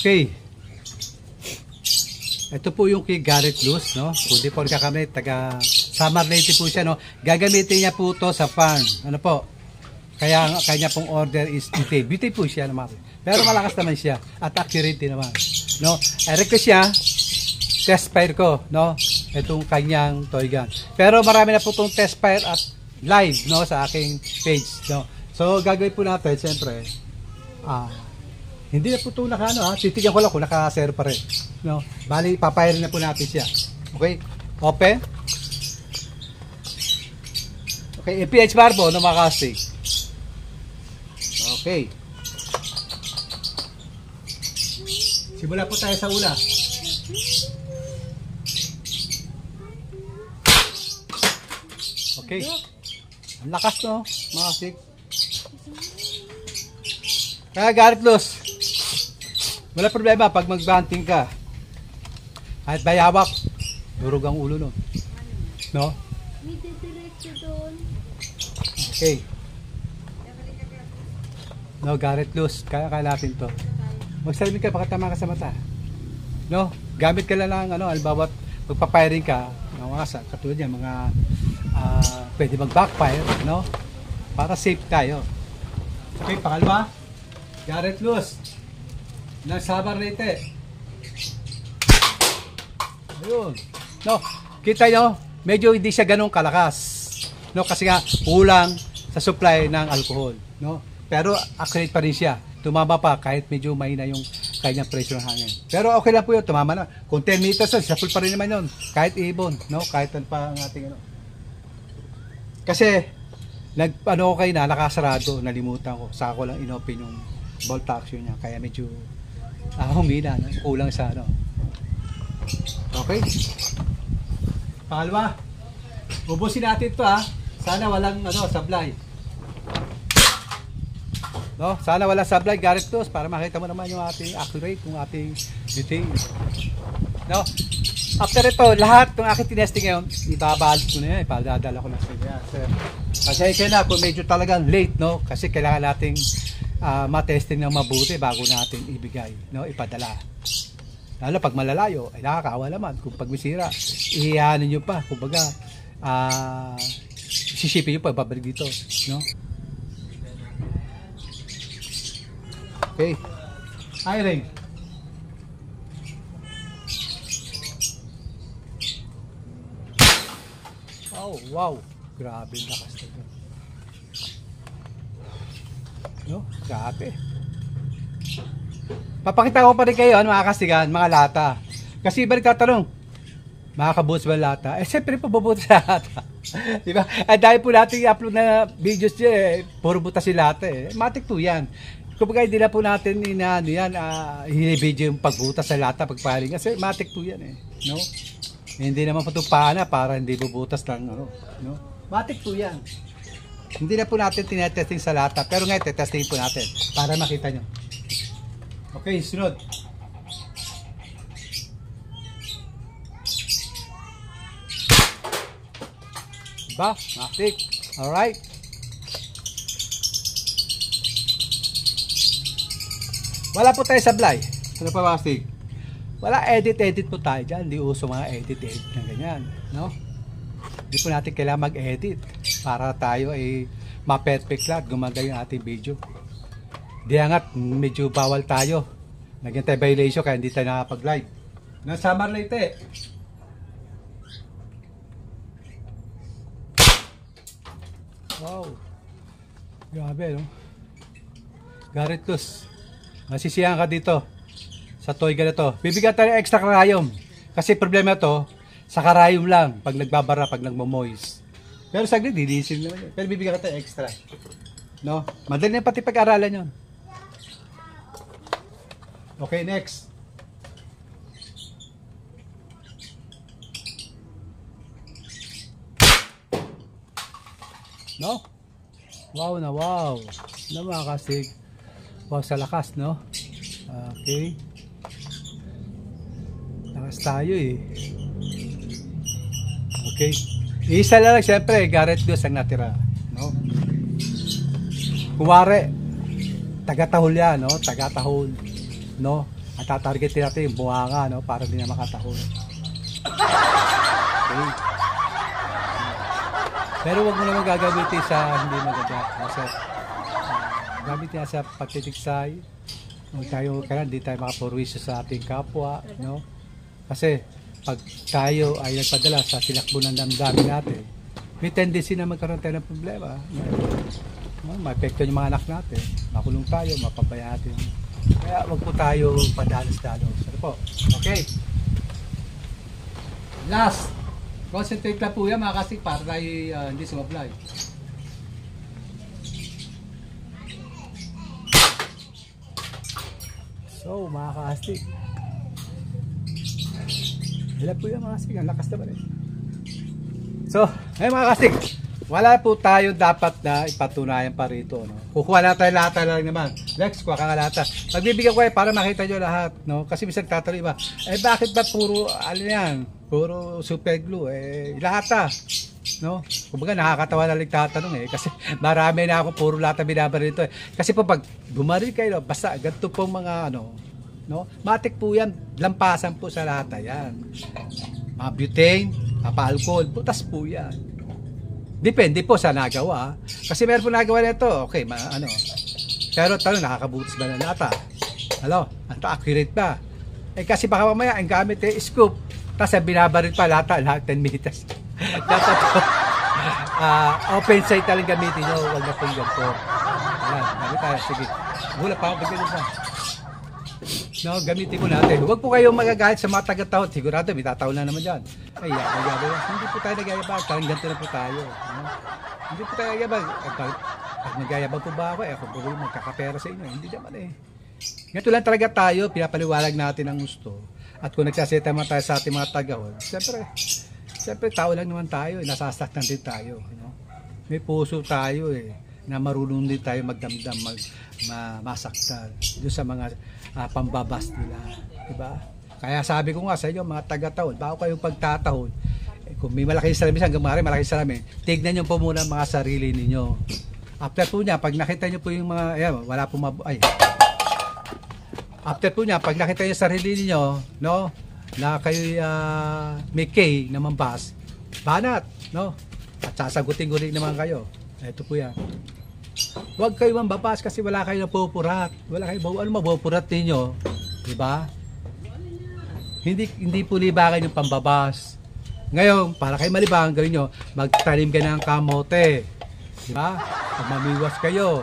Okay. Ito po yung kay Garrett Luz, no? Kung di po nagkakamali, taga Samar Leyte po siya, no? Gagamitin niya po to sa farm. Ano po? Kaya kanya pong order is beauty. Beauty po siya naman. Pero malakas naman siya at accurate naman, no? I-request siya, test fire ko, no? Itong kanyang toy gun. Pero marami na po itong test fire at live, no? Sa aking page, no? So gagawin po natin, siyempre, hindi na po ito titigyan ko lang kung naka-zero pa rin. No? Bali, papayrin na po natin siya. Okay? Open. Okay, PH bar po na makastig. Okay. Simula po tayo sa ula. Okay. Ang lakas, no? Makastig. Kaya Garrett Luz, wala problema pag mag-banting ka. Kahit bayawak, durog ang ulo nun. No? May diretso doon. Okay. No, Garrett Luz, kaya natin to. Magsalmin ka, baka tama ka sa mata. No? Gamit ka lang ng, halimbawa, magpapiring ka, mga katulad yan, mga pwede mag-backfire, no? Para safe tayo. Okay, pangalawa. Garrett Luz ng Samar Leyte. Ayun. No, kita nyo, medyo hindi siya ganun kalakas. No, kasi nga kulang sa supply ng alcohol, no? Pero accurate pa rin siya. Tumama pa kahit medyo mahina yung kanyang pressure ng hangin. Pero okay lang po 'yun, tumama na. Kung 10 meters, shuffle pa rin naman 'yun. Kahit ibon, no? Kahit ano pa ang ating Kasi ko kayo na nakasarado, nalimutan ko. Saka ko lang inopen yung bolt action niya, kaya medyo humina, no? Kulang sa Okay. Pangalawa, ubusin natin to sana walang sablay, no? Sana walang sablay, Garrett Luz, para makita mo naman yung ating accurate, yung ating detail, no? After ito, lahat ng aking tinesting ngayon, ibabalot ko na yan, ipadadala ko na sa inyo, sir. Kasi na kung medyo talagang late, no? Kasi kailangan nating matesting ng mabuti bago natin ibigay, no? Ipadala. Lalo pag malalayo, ay nakakaawa naman. Kung pag misira, ihahanin nyo pa. Kumbaga, sisipin nyo pa, babalik dito, no? Okay. Hiring. Oh, wow. Grabe yung lakas nito. No? Grabe. Papakita ko pa rin kayo, mga kasigan, mga lata. Kasi iba nagtatanong, makakabutas ba lata? Siyempre po bubutas sa lata. Diba? Dahil po natin i-upload na videos dyan, puro butas si lata Matik po yan. Kumbaga hindi na po natin hinibidyo yung pagbutas sa lata, pagpaling. Kasi matik po yan no? Hindi naman po ito pana para hindi bubutas ng no? Matik po yan. Hindi na po natin tinetesting sa lata, pero ngayon tetesting po natin para makita nyo. Okay, sunod. Diba? Matik. Alright. Wala po tayo sablay. Ano pa, Matik? Wala edit po tayo dyan. Hindi uso mga edit na ganyan, no? Hindi po natin kailangan mag-edit para tayo ay ma-perfect lang, gumanda yung ating video. Di angat, medyo bawal tayo. Nagyan tayo violation kaya hindi tayo nakapag-live. Ng Samar Leyte. Wow. Grabe, no? Garrett Luz, masisiyahan ka dito sa toy ganito. Bibigyan tayo extra karayom. Kasi problema to, sa karayom lang pag nagbabara, pag nagmo-moist. Pero saglit, dilisin naman yun. Pero bibigyan ka tayo extra. No? Madali na pati pag-aralan yun. Okay, next. No? Wow na wow. No, mga kasig. Wow, sa lakas, no? Okay. Lakas tayo Okay. Isa lang, syempre, Garrett Luz ang natira. No? Kumare, taga-tahol yan, no? Taga-tahol. No? At tatargetin natin yung buhanga, no? Para hindi na makatahon. Okay. Pero wag mo naman gagamitin sa hindi maganda. Kasi gamit niya sa pagtitiksay. Huwag tayo, kaya hindi tayo makapurwisyo sa ating kapwa, no? Kasi pag tayo ay nagpadala sa tinakbo ng damdamin natin, may tendency na magkaroon tayo ng problema. No? Ma-epekto yung mga anak natin, makulong tayo, mapabayaan natin. Kaya wag po tayo padalos-dalos. Ano po? Okay. Last. Concentrate lang po yan mga kastig para tayo hindi sumablay. So mga kastig. Ilan po yan mga kastig. Ang lakas naman eh. So, ayun mga kastig. Wala po tayo dapat na ipatunayan pa rito. No? Kukuha na tayo lata lang naman. Lex, kuha ka nga lata. Pagbibigyan ko para makita nyo lahat. No? Kasi minsan tatanong iba, bakit ba puro, ano yan, puro super glue? Lata. No? Kumbaga nakakatawa na lang tatanong kasi marami na ako puro lata binabaril dito. Kasi po pag bumaril kayo, basta ganito pong mga no? Matik po yan, lampasan po sa lata yan. Mga butane, alcohol, butas po yan. Depende po sa nagawa. Kasi meron po nagawa nito, okay, pero tanong, nakakabutas ba ng lata? Ito accurate ba? Kasi baka mamaya, ang gamit scoop, tapos binabaril pa lahat 10 meters. Dapat po, open sight talagang gamitin nyo, huwag na pong ganito. Ayan, gamit tayo, sige. Gula pa ako, bagay na. No, gamitin mo natin. Huwag po kayong magagalit sa mga taga-tahon. Sigurado, may tataon na naman dyan. Hindi po tayo nagayabang. Parang ganito na po tayo. No? Hindi po tayo nagayabang. Pag nagayabang po ba ako, ako po magkakapera sa inyo. Hindi naman eh. Ganito lang talaga tayo. Pinapaliwalag natin ang gusto. At kung nagsaseta man tayo sa ating mga taga-tahon, siyempre tao lang naman tayo. Nasasaktan din tayo. No? May puso tayo na marunong din tayo magdamdam, masaktan doon sa mga pambabas nila, diba? Kaya sabi ko nga sa inyo mga taga-tahon, bago kayong pagtatahon, kung may malaking salamin, hanggang malaking salamin, tignan nyo po muna mga sarili ninyo. After po niya, pag nakita nyo po yung mga, wala po after po niya, pag nakita nyo sarili ninyo, no, na kayo may K na mambas, banat, no, at sasagutin ko rin naman kayo. Ito po yan. Huwag kayo mambabas kasi wala kayo napupurat. Wala kayo, mapupurat ninyo? Diba? Hindi po libangan yung pambabas. Ngayon, para kayo malibang, gawin nyo, magtanim ka ng kamote. Diba? Pag mamiwas kayo.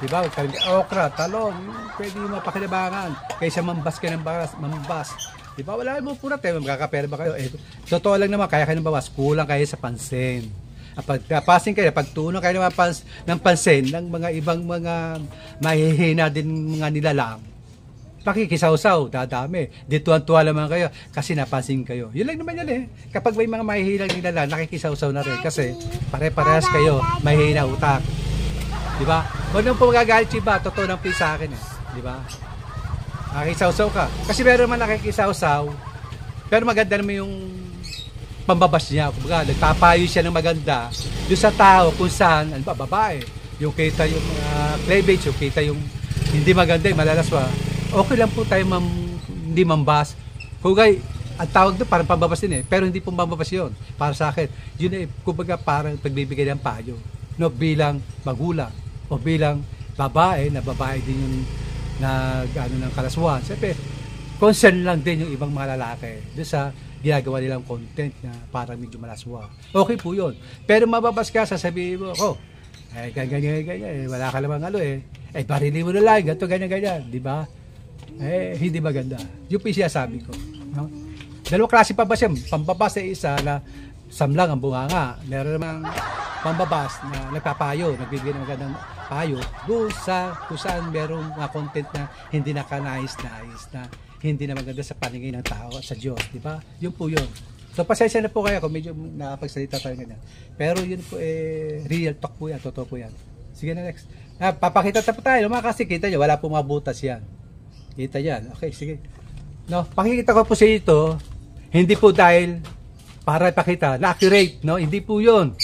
Diba? Magtanim ka okra, talong, pwede yung mapakinabangan. Kaysa mambas ka ng mambas. Diba? Wala mo purat magkakapera ba kayo? Totoo lang naman, kaya kayo ng bawas, kulang kayo sa pansin. Pag passing kayo, pagtuno kayo ng pansin ng mga ibang mga mahihina din mga nilalang, pakikisaw-saw, dadami. Dituan-tuwa naman kayo kasi napansin kayo. Yun lang naman yan Kapag may mga mahihinang nilalang, nakikisaw-saw na rin kasi pare-parehas kayo, mahihina utak. Diba? Huwag nang po magagalit yung iba, totoo ng please sa akin Diba? Nakikisaw-saw ka. Kasi meron naman nakikisaw-saw, pero maganda naman yung pambabas niya. Kumbaga, nagpapayo siya ng maganda doon sa tao kung saan, babae. Yung kita yung cleavage, yung kita yung hindi maganda, yung malalaswa. Okay lang po tayo hindi mambas. Kugay, ang tawag doon parang pambabas din pero hindi po pambabas yun. Para sa akin, yun kumbaga parang pagbibigay ng payo. No, bilang magulang o bilang babae, na babae din yung ng kalaswan. Siyempre, concern lang din yung ibang mga lalaki doon sa ginagawa nilang content na parang medyo malaswa. Okay po yun. Pero mababas ka, sasabihin mo, ganyan, wala ka namang barilin mo na lang, ganito, ganyan, di ba? Hindi maganda. Yung siya sabi ko. No? Dalawang klase pa ba siya? Pambabas isa na samlang ang bunganga. Meron namang pambabas na nagpapayo, nagbibigay ng magandang payo doon sa kung saan merong mga content na hindi nakanais-nais na hindi na maganda sa paningin ng tao at sa Diyos, di ba? Yun po yun. So, pasensya na po kayo kung medyo nakapagsalita tayo ganyan. Pero yun po, real talk po yan, totoo po yan. Sige na, next. Papakita po tayo, kasi kita nyo, wala po mga butas yan. Kita yan. Okay, sige. No, pakikita ko po sa ito, hindi po dahil para ipakita na accurate, no? Hindi po yun.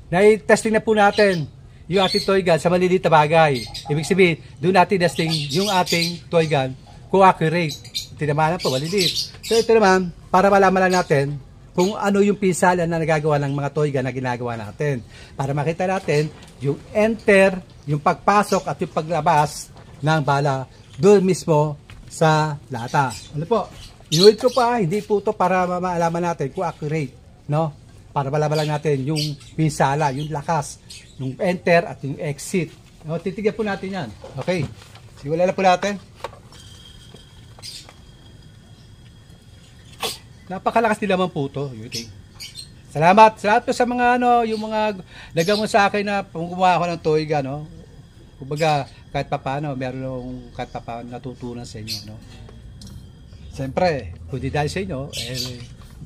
Na-testing na po natin yung ating toy gun sa maliliit na bagay. Ibig sabihin, doon natin testing yung ating toy gun accurate. Tinamanan po, maliliit. So ito naman, para malaman lang natin kung ano yung pinsala na nagagawa ng mga toyga na ginagawa natin. Para makita natin yung enter, yung pagpasok at yung paglabas ng bala doon mismo sa lata. Ano po? Inulit ko pa, hindi po ito para maalaman natin kung accurate, no? Para malaman lang natin yung pinsala, yung lakas, yung enter at yung exit. No, titigyan po natin yan. Okay. Simulan na po natin. Napakalakas din naman po ito. Salamat. Salamat po sa mga yung mga nagamon sa akin na gumawa ako ng toyga, no? Kumbaga, kahit papaano, meron kahit papaano natutunan sa inyo, no? Siyempre, kung di dahil sa inyo,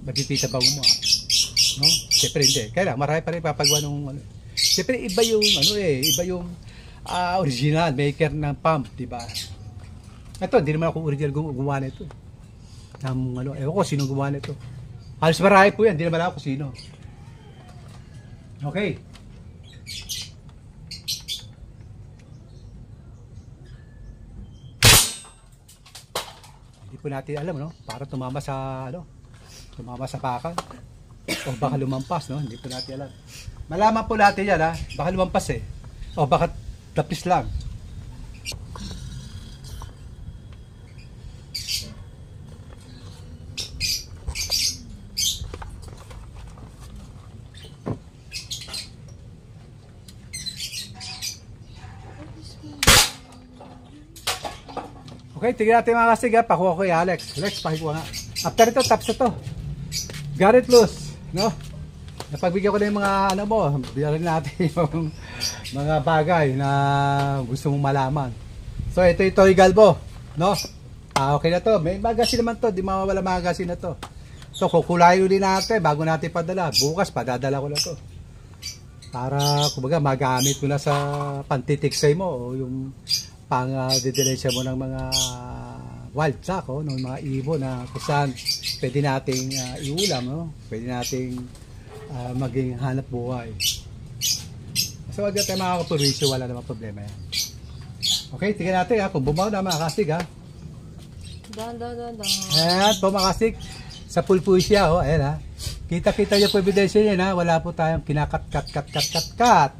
magpipisa pa gumawa. No? Siyempre hindi. Kaya lang, marami pa rin papagawa ng siyempre, iba yung iba yung original maker ng pump, di ba? Ito, hindi naman ako original gumawa nito. Ewan ko sino gumawa nito. Halos marami po yan, hindi naman ako sino. Okay. Hindi po natin alam, no? Para tumama sa bakal. O baka lumampas, no? Hindi po natin alam. Malaman po natin yan, ha? Baka lumampas eh. O baka tapis lang. Okay, tignan natin mga kasig, ha? Pakuha ko kay Alex. Alex, pakikuha nga. After ito, tapos ito. Got it loose, no? Napagbigyan ko na yung mga bigyan natin yung mga bagay na gusto mong malaman. So ito yung toy galbo, no? Okay na to. May magazine naman to, di mawawala magazine na to. So kukulayin ulit natin bago natin padala. Bukas padadala ko na to. Para kumbaga magamit mo na sa pantitiksay mo o yung pang-didelensya mo ng mga wild duck, ng mga ibon na kung saan pwede nating iulam, no? Pwede nating maging hanap buhay. So wag natin makakapurisyo, wala namang problema yan. Okay, tingnan natin kung bumaw na mga kasig, ha. Ayan po mga kasig, sa pulpo siya, ayan, ha. Kita-kita niyo po ebidensya niya, ha. Wala po tayong kinakat-kat.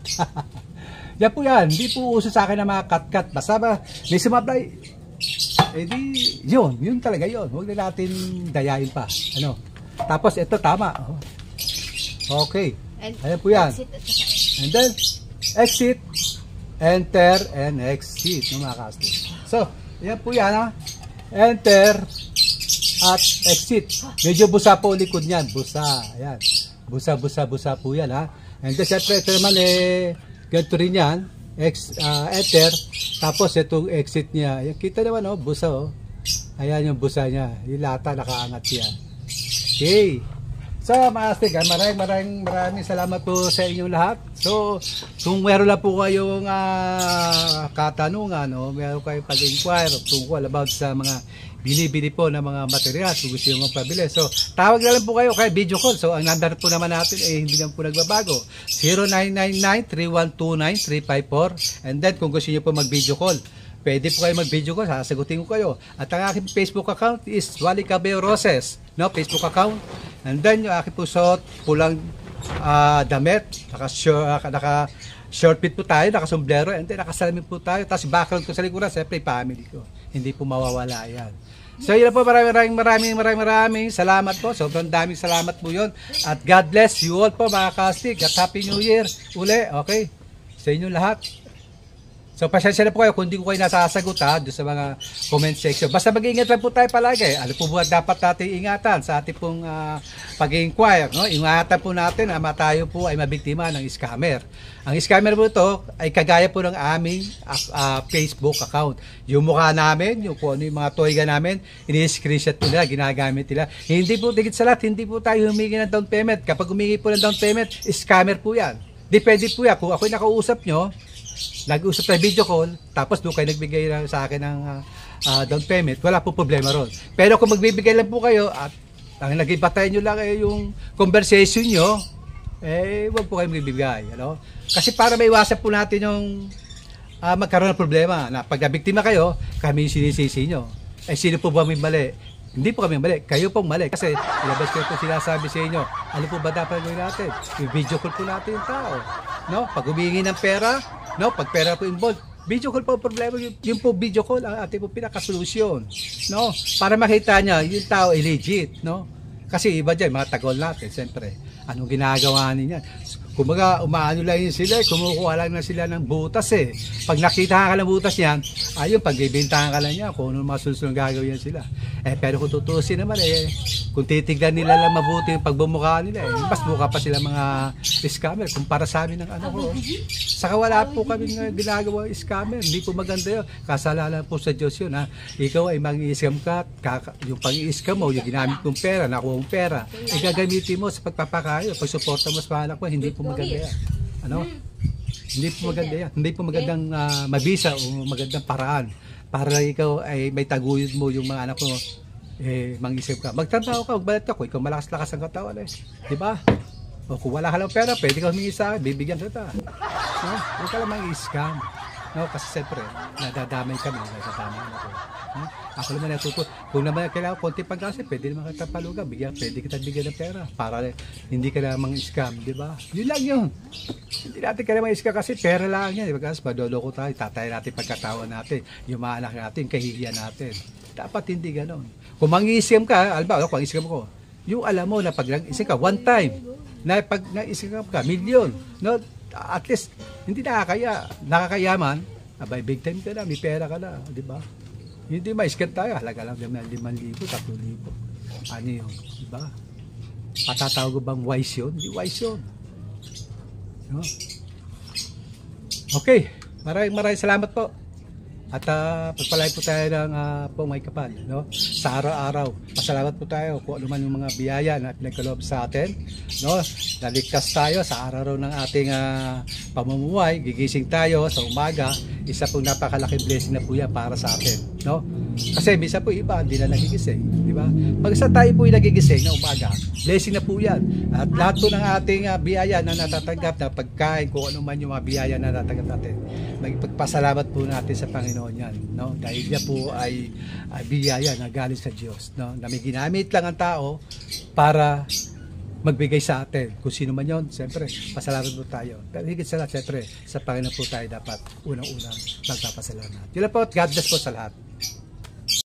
Yan po yan, hindi po uso sa akin na mga kat-kat. Basta ba, may sumablay, yun talaga yun. Huwag na natin dayain pa. Ano? Tapos ito tama. Okay. Ayan po yan. And then, exit, enter, and exit. No, mga kastig. So, ayan po yan, ha. Enter, at exit. Medyo busa po likod niyan. Busa. Ayan. Busa po yan, ha. And then, syempre, ito naman ganito rin yan. Enter. Tapos itong exit niya. Yan, kita naman, busa, Ayan yung busa niya. Yung lata, nakaangat yan. Okay. So, mga astig, maraming salamat po sa inyong lahat. So, kung meron lang po kayong katanungan, meron kayong pag-inquire tungkol about sa mga binibili po ng mga materials kung gusto nyo magpabili. So, tawag na lang po kayo kay video call. So, ang number po naman natin hindi lang po nagbabago. 0999-3129-354. And then, kung gusto nyo po mag-video call, pwede po kayo mag-video call, sasagutin ko kayo. At ang aking Facebook account is Wally Cabello Roses, no? Facebook account. And then, yung aking po suot, pulang damit, naka short fit po tayo, naka-sombrero, and then nakasalamin po tayo. Tapos background ko sa likuran, siyempre family ko. Hindi po mawawala yan. So yun po, maraming salamat po. Sobrang daming salamat po yun. At God bless you all po mga kastig. At Happy New Year uli, okay? Sa inyo lahat. So pasensya na po kayo kung hindi ko kayo nasasagot doon sa mga comment section. Basta mag-iingat lang po tayo palagi. Ano po ba dapat natin ingatan sa ating pong pag-inquire, no? Ingatan po natin na tayo po ay mabiktima ng scammer. Ang scammer po ito ay kagaya po ng aming Facebook account. Yung mukha namin, yung kung ano yung mga toyga namin, ini-screenshot nila, ginagamit nila. Hindi po, digit sa lahat, hindi po tayo humingi ng down payment. Kapag humingi po ng down payment, scammer po yan. Depende po yan. Kung ako'y nakausap nyo, nag-usap tayo video call, tapos doon kayo nagbigay sa akin ng down payment, wala po problema ron. Pero kung magbibigay lang po kayo at ang nag-ibatayin nyo lang yung conversation nyo, wag po kayo magbibigay. Ano? Kasi para maiwasan po natin yung magkaroon ng problema na pag nabiktima kayo, kami yung sinisisi nyo. Eh, sino po ba may mali? Hindi po kami mali. Kayo pong mali. Kasi, ilabas ko po sinasabi sa inyo, ano po ba dapat gawin natin? I-video call po natin yung tao. No? Pag humingi ng pera, no? Pag pera po involved, video call po ang problema. Yung po video call, ang ating po pinakasolusyon. No? Para makita niya, yung tao ay legit. No? Kasi iba dyan, mga tagol natin, siyempre. Anong ginagawa niya? Kumbaga, umaano lang yun sila, kumukuha lang na sila ng butas eh. Pag nakita ka ng butas yan, ayun, pagbibintahan ka lang niya kung ano mga susunod gagawin sila. Eh, pero kung tutusin naman eh, kung titignan nila lang mabuti yung pagbumukha nila eh, mas mukha pa sila mga scammer kumpara sa amin ng ano ko. Saka wala po kami ginagawa scammer, hindi po maganda yun. Kasalanan po sa Diyos yun ha. Ikaw ay mang-i-scam ka, yung pang-i-scam mo, yung ginamit mong pera, nakuha mong pera, gagamitin mo sa pagpapakayo, pagsuporta mo sa anak mo, hindi po maganda yan. Ano? Hindi po maganda yan. Hindi po magandang mabisa o magandang paraan para ikaw ay may taguyod mo yung mga anak mo, eh, mang-isip ka. Magtrabaho ka, magbalat ka, kung ikaw malakas-lakas ang katawan eh. Di ba? O kung wala ka lang pera, pwede ka humingi sa akin, bibigyan kita. No? Huwag ka lang mang-i-scam. No? Kasi siyempre, nadadamay kami, nadadamay ako. No? Ako naman natuto. Kung naman kailangan konti pagkasi, pwede naman kita paluga, pwede kita bigyan ng pera para hindi ka naman scam, di ba? Yun lang yun. Hindi natin ka naman scam kasi pera lang yan. Di ba? Kasi madoloko tayo, tatay natin pagkatawan natin, yung mga anak natin, kahihiyan natin. Dapat hindi ganon. Kung mang-i-scam ka, alba, kung i-scam ko, yung alam mo na pag nag-scam ka, one time, na pag nag-scam ka, milyon, no? At least, hindi nakakayaman, abay, big time ka na, may pera ka na, di ba? Hindi ma-scam tayo, halaga lang 5,000, 3,000. Ano yun? Diba? Patatawag bang wise yun? Hindi wise yun. No? Okay, maraming salamat po. At pagpalay po tayo ng pong may kapal. No? Sa araw-araw, pasalamat po tayo kung ano man yung mga biyaya na pinagkaloob sa atin. No? Naligtas tayo sa araw ng ating pamumuhay, gigising tayo sa umaga, isa pong napakalaking blessing na po yan para sa atin, no? Kasi minsan po iba hindi na nagigising, di ba? Pag sa tayo po nagigising na umaga, blessing na po yan. At lahat po ng ating biyaya na natatanggap na pagkain, kung ano man yung mga biyaya na natatanggap natin, magpagpasalamat po natin sa Panginoon yan, no? Dahil niya po ay biyaya na galing sa Diyos, no? Na may ginamit lang ang tao para magbigay sa atin. Kung sino man yun, siyempre, pasalamat po tayo. Pero higit sa lahat, siyempre, sa Panginoon po tayo dapat unang-unang magpapasalamat. Yun lang po, God bless po sa lahat.